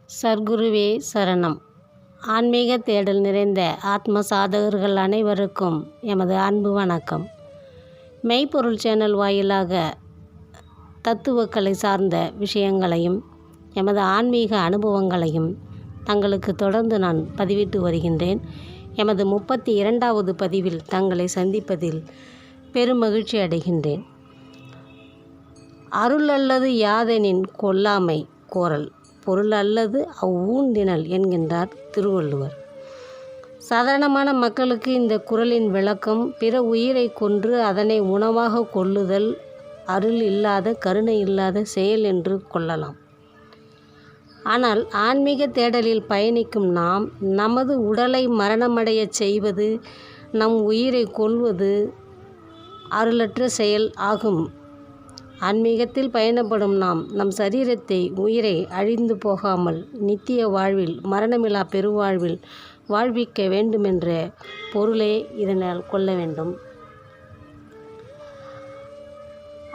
சர்க்குருவே சரணம். ஆன்மீக தேடல் நிறைந்த ஆத்ம சாதகர்கள் அனைவருக்கும் எமது அன்பு வணக்கம். மெய்ப்பொருள் சேனல் வாயிலாக தத்துவக்கலை சார்ந்த விஷயங்களையும் எமது ஆன்மீக அனுபவங்களையும் தங்களுக்கு தொடர்ந்து நான் பதிவிட்டு வருகின்றேன். எமது 32வது பதிவில் தங்களை சந்திப்பதில் பெருமகிழ்ச்சி அடைகின்றேன். அருள் அல்லது யாதெனின் கொல்லாமை கோரல், பொருள் அல்லது அவ்வூண்டினல் என்கின்றார் திருவள்ளுவர். சாதாரணமான மக்களுக்கு இந்த குறளின் விளக்கம், பிற உயிரை கொன்று அதனை உணவாக கொள்ளுதல் அருள் இல்லாத, கருணை இல்லாத செயல் என்று கொள்ளலாம். ஆனால் ஆன்மீக தேடலில் பயணிக்கும் நாம், நமது உடலை மரணமடைய செய்வது, நம் உயிரை கொல்வது அருளற்ற செயல் ஆகும். ஆன்மீகத்தில் பயணப்படும் நாம், நம் சரீரத்தை, உயிரை அழிந்து போகாமல் நித்திய வாழ்வில், மரணமில்லா பெருவாழ்வில் வாழ்விக்க வேண்டுமென்ற பொருளே இதனால் கொள்ள வேண்டும்.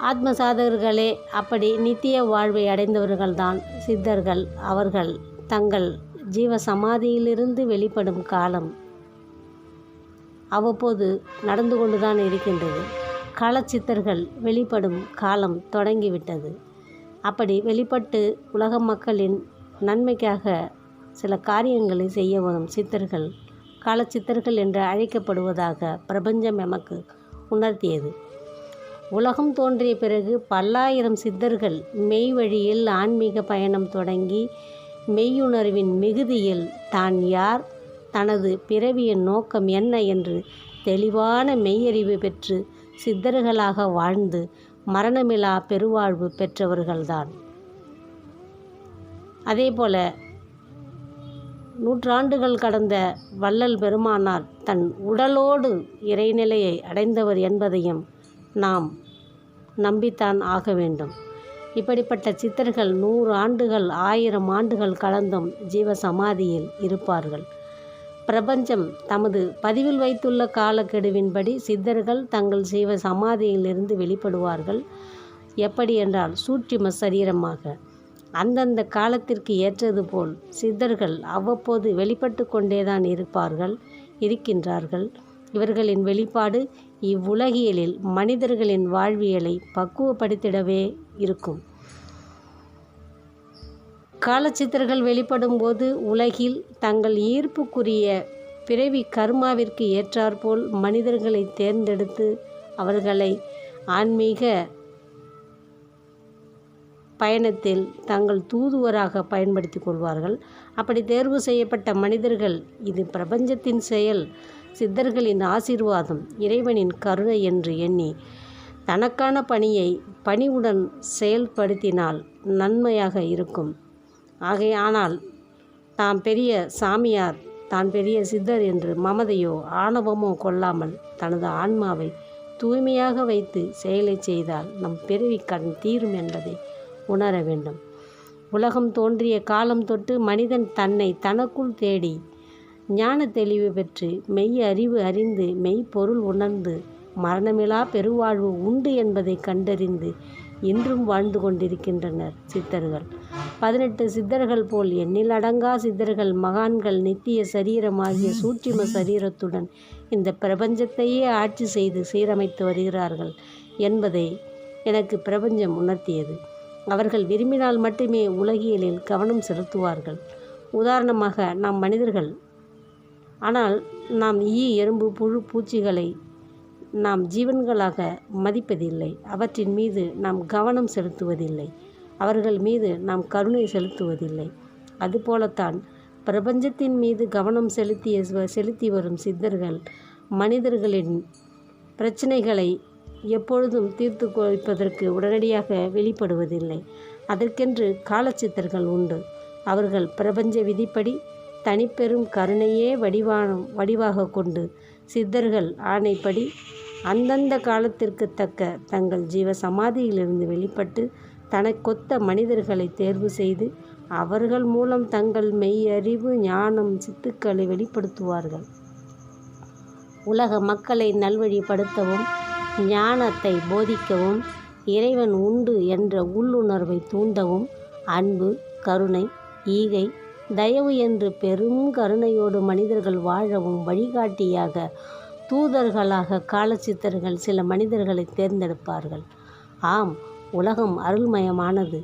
ஆத்ம சாதகர்களே அப்படி நித்திய வாழ்வை அடைந்தவர்கள்தான் சித்தர்கள். அவர்கள் தங்கள் ஜீவ சமாதியிலிருந்து வெளிப்படும் காலம் அவ்வப்போது நடந்து கொண்டுதான் இருக்கின்றது. காலச்சித்தர்கள் வெளிப்படும் காலம் தொடங்கிவிட்டது. அப்படி வெளிப்பட்டு உலக மக்களின் நன்மைக்காக சில காரியங்களை செய்ய வரும் சித்தர்கள் காலச்சித்தர்கள் என்று அழைக்கப்படுவதாக பிரபஞ்சம் எமக்கு உணர்த்தியது. உலகம் தோன்றிய பிறகு பல்லாயிரம் சித்தர்கள் மெய் வழியில் ஆன்மீக பயணம் தொடங்கி மெய்யுணர்வின் மிகுதியில் தான் யார், தனது பிறவியின் நோக்கம் என்ன என்று தெளிவான மெய்யறிவு பெற்று சித்தர்களாக வாழ்ந்து மரணமில்லா பெருவாழ்வு பெற்றவர்கள்தான். அதேபோல நூற்றாண்டுகள் கடந்த வள்ளல் பெருமானார் தன் உடலோடு இறைநிலையை அடைந்தவர் என்பதையும் நாம் நம்பித்தான் ஆக வேண்டும். இப்படிப்பட்ட சித்தர்கள் 100 ஆண்டுகள் 1000 ஆண்டுகள் கடந்தும் ஜீவ சமாதியில் இருப்பார்கள். பிரபஞ்சம் தமது பதிவில் வைத்துள்ள காலக்கெடுவின்படி சித்தர்கள் தங்கள் ஜீவ சமாதியிலிருந்து வெளிப்படுவார்கள். எப்படி என்றால் சூட்சும சரீரமாக. அந்தந்த காலத்திற்கு ஏற்றது போல் சித்தர்கள் அவ்வப்போது வெளிப்பட்டு கொண்டேதான் இருக்கின்றார்கள். இவர்களின் வெளிப்பாடு இவ்வுலகியலில் மனிதர்களின் வாழ்வியலை பக்குவப்படுத்திடவே இருக்கும். காலச்சித்தர்கள் வெளிப்படும் போது உலகில் தங்கள் ஈர்ப்புக்குரிய பிறவி கர்மாவிற்கு ஏற்றாற்போல் மனிதர்களை தேர்ந்தெடுத்து அவர்களை ஆன்மீக பயணத்தில் தங்கள் தூதுவராக பயன்படுத்தி கொள்வார்கள். அப்படி தேர்வு செய்யப்பட்ட மனிதர்கள், இது பிரபஞ்சத்தின் செயல், சித்தர்களின் ஆசீர்வாதம், இறைவனின் கருணை என்று எண்ணி தனக்கான பணியை பணிவுடன் செயல்படுத்தினால் நன்மையாக இருக்கும். ஆனால் தாம் பெரிய சாமியார், தான் பெரிய சித்தர் என்று மமதையோ ஆணவமோ கொள்ளாமல் தனது ஆன்மாவை தூய்மையாக வைத்து செயலை செய்தால் நம் பிறவி கடன் தீரும் என்பதை உணர வேண்டும். உலகம் தோன்றிய காலம் தொட்டு மனிதன் தன்னை தனக்குள் தேடி ஞான தெளிவு பெற்று மெய் அறிவு அறிந்து மெய்ப்பொருள் உணர்ந்து மரணமிலா பெருவாழ்வு உண்டு என்பதை கண்டறிந்து இன்றும் வாழ்ந்து கொண்டிருக்கின்றனர் சித்தர்கள். 18 சித்தர்கள் போல் எண்ணிலடங்கா சித்தர்கள், மகான்கள் நித்திய சரீரமாகிய சூட்சும சரீரத்துடன் இந்த பிரபஞ்சத்தையே ஆட்சி செய்து சீரமைத்து வருகிறார்கள் என்பதை எனக்கு பிரபஞ்சம் உணர்த்தியது. அவர்கள் விரும்பினால் மட்டுமே உலகியலில் கவனம் செலுத்துவார்கள். உதாரணமாக நாம் மனிதர்கள். ஆனால் நாம் எறும்பு, புழு, பூச்சிகளை நாம் ஜீவன்களாக மதிப்பதில்லை. அவற்றின் மீது நாம் கவனம் செலுத்துவதில்லை. அவர்கள் மீது நாம் கருணை செலுத்துவதில்லை. அதுபோலத்தான் பிரபஞ்சத்தின் மீது கவனம் செலுத்தி வரும் சித்தர்கள் மனிதர்களின் பிரச்சனைகளை எப்பொழுதும் தீர்த்து வைப்பதற்கு உடனடியாக வெளிப்படுவதில்லை. அதற்கென்று காலச்சித்தர்கள் உண்டு. அவர்கள் பிரபஞ்ச விதிப்படி தனிப்பெரும் கருணையே வடிவாக கொண்டு சித்தர்கள் ஆணைப்படி அந்தந்த காலத்திற்கு தக்க தங்கள் ஜீவ சமாதியிலிருந்து வெளிப்பட்டு தனக்கொத்த மனிதர்களை தேர்வு செய்து அவர்கள் மூலம் தங்கள் மெய் அறிவு, ஞானம், சித்துக்களை வெளிப்படுத்துவார்கள். உலக மக்களை நல்வழிப்படுத்தவும் ஞானத்தை போதிக்கவும் இறைவன் உண்டு என்ற உள்ளுணர்வை தூண்டவும் அன்பு, கருணை, ஈகை, தயவு என்று பெரும் கருணையோடு மனிதர்கள் வாழவும் வழிகாட்டியாக தூதர்களாக காலச்சித்தர்கள் சில மனிதர்களை தேர்ந்தெடுப்பார்கள். ஆம், உலகம் அருள்மயமானது,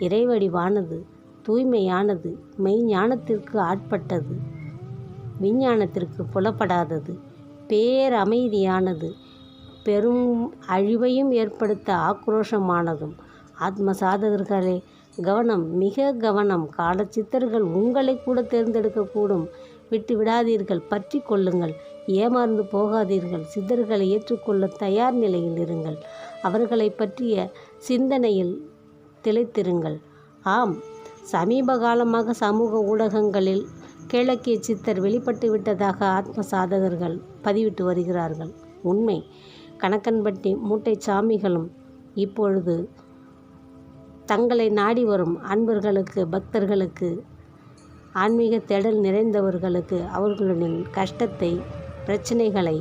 இறைவடிவானது, தூய்மையானது, மெய்ஞானத்திற்கு ஆட்பட்டது, விஞ்ஞானத்திற்கு புலப்படாதது, பேரமைதியானது, பெரும் அழிவையும் ஏற்படுத்த ஆக்ரோஷமானதும். ஆத்ம சாதகர்களே, கவனம், மிக கவனம். காலச்சித்தர்கள் உங்களை கூட தேர்ந்தெடுக்கக்கூடும். விட்டு விடாதீர்கள், பற்றி கொள்ளுங்கள், ஏமாந்து போகாதீர்கள். சித்தர்களை ஏற்றுக்கொள்ள தயார் நிலையில் இருங்கள். அவர்களை பற்றிய சிந்தனையில் திளைத்திருங்கள். ஆம், சமீப காலமாக சமூக ஊடகங்களில் கிழக்கிய சித்தர் வெளிப்பட்டு விட்டதாக ஆத்ம சாதகர்கள் பதிவிட்டு வருகிறார்கள். உண்மை. கணக்கன்பட்டி மூட்டை சாமிகளும் இப்பொழுது தங்களை நாடி வரும் அன்பர்களுக்கு, பக்தர்களுக்கு, ஆன்மீக தேடல் நிறைந்தவர்களுக்கு அவர்களின் கஷ்டத்தை, பிரச்சனைகளை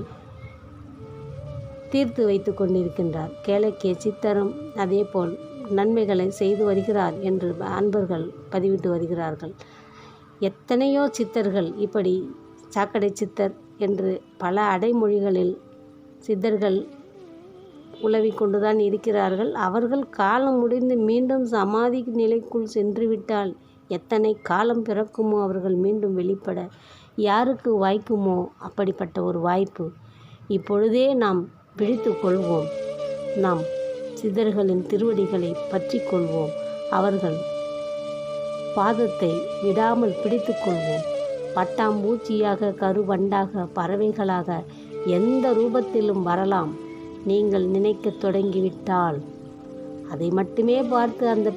தீர்த்து வைத்து கொண்டிருக்கின்றார். கேளக்கிய சித்தரும் அதேபோல் நன்மைகளை செய்து வருகிறார் என்று அன்பர்கள் பதிவிட்டு வருகிறார்கள். எத்தனையோ சித்தர்கள் இப்படி சாக்கடை சித்தர் என்று பல அடைமொழிகளில் சித்தர்கள் உலவிக் கொண்டுதான் இருக்கிறார்கள். அவர்கள் காலம் முடிந்து மீண்டும் சமாதி நிலைக்குள் சென்றுவிட்டால் எத்தனை காலம் பிறக்குமோ அவர்கள் மீண்டும் வெளிப்பட யாருக்கு வாய்க்குமோ அப்படிப்பட்ட ஒரு வாய்ப்பு இப்பொழுதே நாம் விழித்து கொள்வோம். நாம் சித்தர்களின் திருவடிகளை பற்றி கொள்வோம். அவர்கள் பாதத்தை விடாமல் பிடித்து கொள்வோம். பட்டாம்பூச்சியாக, கருவண்டாக, பறவைகளாக எந்த ரூபத்திலும் வரலாம். நீங்கள் நினைக்க தொடங்கிவிட்டால் அதை மட்டுமே பார்த்து அந்த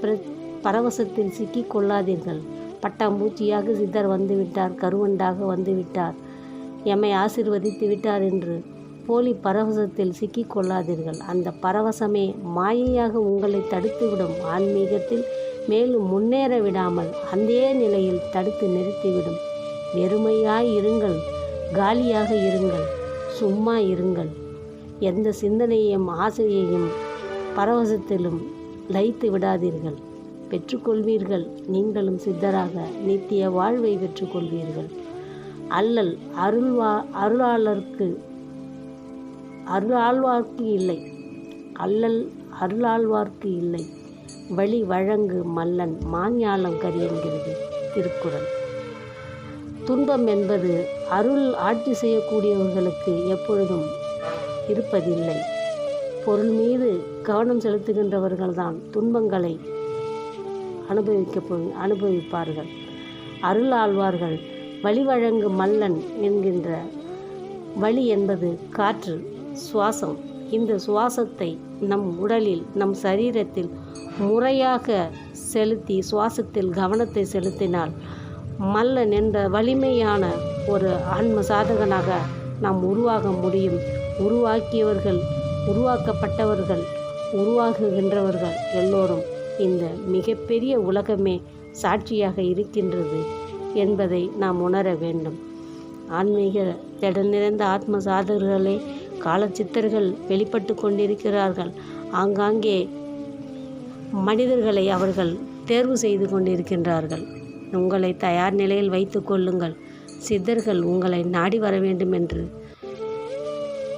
பரவசத்தில் சிக்கிக் கொள்ளாதீர்கள். பட்டாம்பூச்சியாக சித்தர் வந்துவிட்டார், கருவண்டாக வந்துவிட்டார், எம்மை ஆசீர்வதித்து விட்டார் என்று போலி பரவசத்தில் சிக்கிக் கொள்ளாதீர்கள். அந்த பரவசமே மாயையாக உங்களை தடுத்துவிடும். ஆன்மீகத்தில் மேலும் முன்னேற விடாமல் அதே நிலையில் தடுத்து நிறுத்திவிடும். வெறுமையாய் இருங்கள், காலியாக இருங்கள், சும்மா இருங்கள். எந்த சிந்தனையையும் ஆசையையும் பரவசத்திலும் லயித்து விடாதீர்கள். பெற்றுக்கொள்வீர்கள். நீங்களும் சித்தராக நித்திய வாழ்வை பெற்றுக்கொள்வீர்கள். அல்லல் அருளாழ்வார்க்கு இல்லை. அல்லல் அருளாழ்வார்க்கு இல்லை. வழி வழங்கு மல்லன் மாஞாலம் கரி என்கிறது திருக்குறள். துன்பம் என்பது அருள் ஆட்சி செய்யக்கூடியவர்களுக்கு எப்பொழுதும் இருப்பதில்லை. பொருள் மீது கவனம் செலுத்துகின்றவர்கள்தான் துன்பங்களை அனுபவிப்பார்கள். அருள் ஆழ்வார்கள் வழிவழங்கு மல்லன் என்கின்ற வழி என்பது காற்று, சுவாசம். இந்த சுவாசத்தை நம் உடலில், நம் சரீரத்தில் முறையாக செலுத்தி சுவாசத்தில் கவனத்தை செலுத்தினால் மல்லன் என்ற வலிமையான ஒரு ஆன்ம சாதகனாக நாம் உருவாக முடியும். உருவாக்கியவர்கள், உருவாக்கப்பட்டவர்கள், உருவாகுகின்றவர்கள் எல்லோரும் இந்த மிகப்பெரிய உலகமே சாட்சியாக இருக்கின்றது என்பதை நாம் உணர வேண்டும். ஆன்மீக தேடல் நிறைந்த ஆத்ம சாதகர்களே, காலச்சித்தர்கள் வெளிப்பட்டு கொண்டிருக்கிறார்கள். ஆங்காங்கே மனிதர்களை அவர்கள் தேர்வு செய்து கொண்டிருக்கின்றார்கள். உங்களை தயார் நிலையில் வைத்து கொள்ளுங்கள். சித்தர்கள் உங்களை நாடி வர வேண்டும் என்று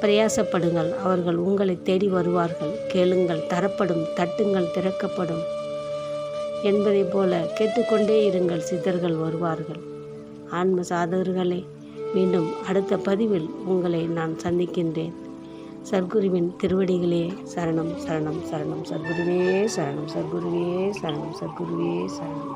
பிரயாசப்படுங்கள். அவர்கள் உங்களை தேடி வருவார்கள். கேளுங்கள், தரப்படும், தட்டுங்கள், திறக்கப்படும் என்பதை போல கேட்டுக்கொண்டே இருங்கள். சித்தர்கள் வருவார்கள். ஆன்ம சாதகர்களே, மீண்டும் அடுத்த பதிவில் உங்களை நான் சந்திக்கின்றேன். சர்க்குருவின் திருவடிகளே சரணம், சரணம், சரணம். சர்க்குருவே சரணம், சர்க்குருவே சரணம், சர்க்குருவே சரணம்.